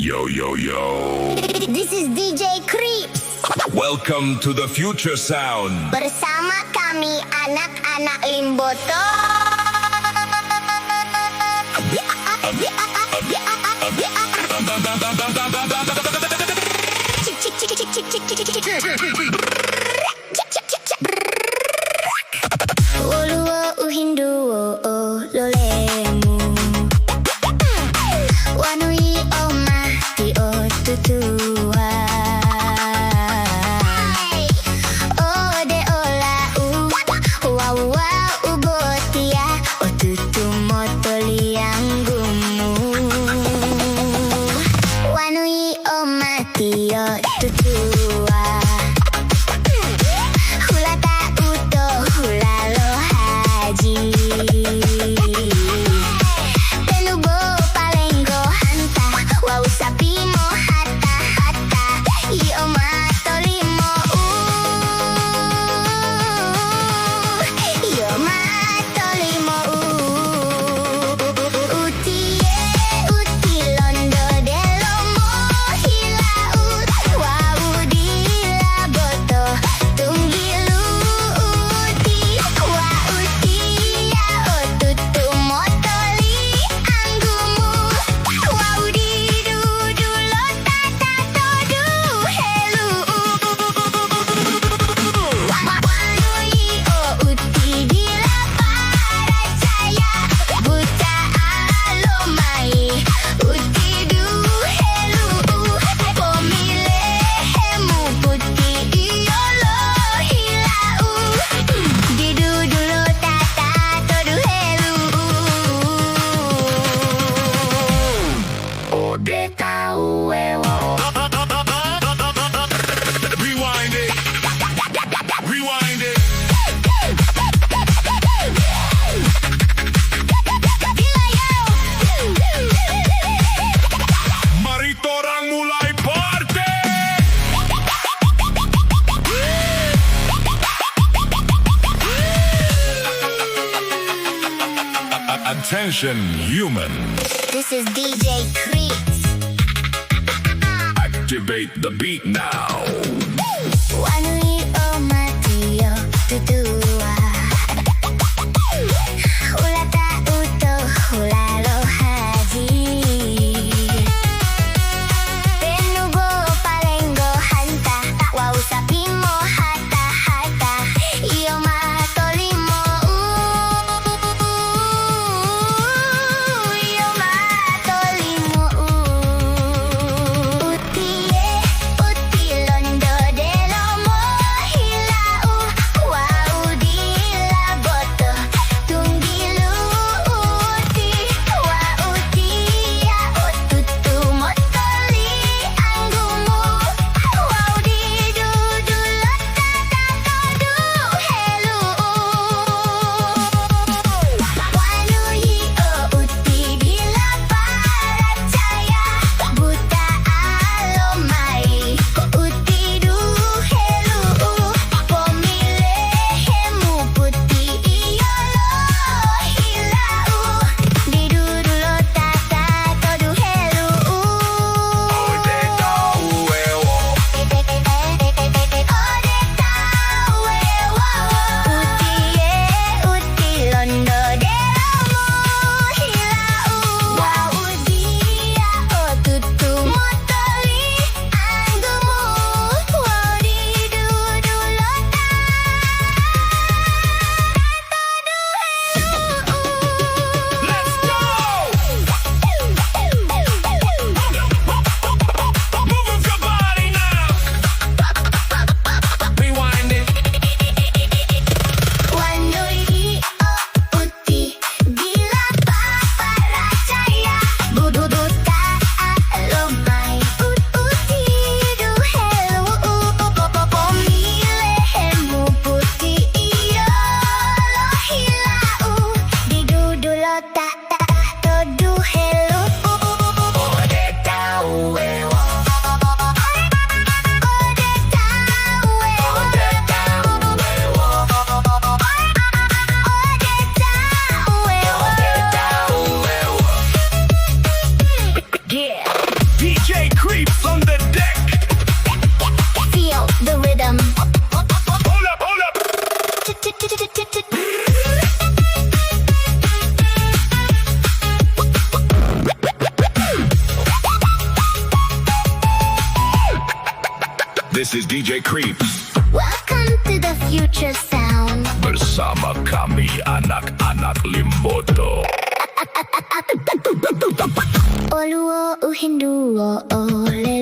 Yo, yo, yo. This is DJ Creeps. Welcome to the future sound. Bersama kami anak-anak Limboto. Oluwo uhinduwo lolemu. Wanui omati otutua. Ode ola wawa ubotia otutu motoliangumu. Wanui omati otutua. Hulata uto hulalo haji. Tenubo palengo hanta wau sapimo hata hata ioma tolimo ioma tolimo utie uti londo delomo hilau wau dilaboto tunggilu uti wa utia otutu motoli anggumu wau didudulo tata todu helu wanui o uti dilaparacaya buta alomai uti du helu pomilehemu puti iolo hilau didudulo tata todu helu ode tau ewo. Rewind it. Rewind it. Mari torang mulai party. Attention, human. This is DJ Creeps. Activate the beat now. Wanui omatio tutua. Hulata uto hulalo haji. Penubo palengo hanta wau sapimo hata hata ioma tolimo ioma tolimo utie uti londo delomo DJ Creeps on the deck. Feel the rhythm. Hold up, hold up. This is DJ Creeps. Welcome to the future sound. Bersama kami anak-anak Limboto. Oluo uhinduo ole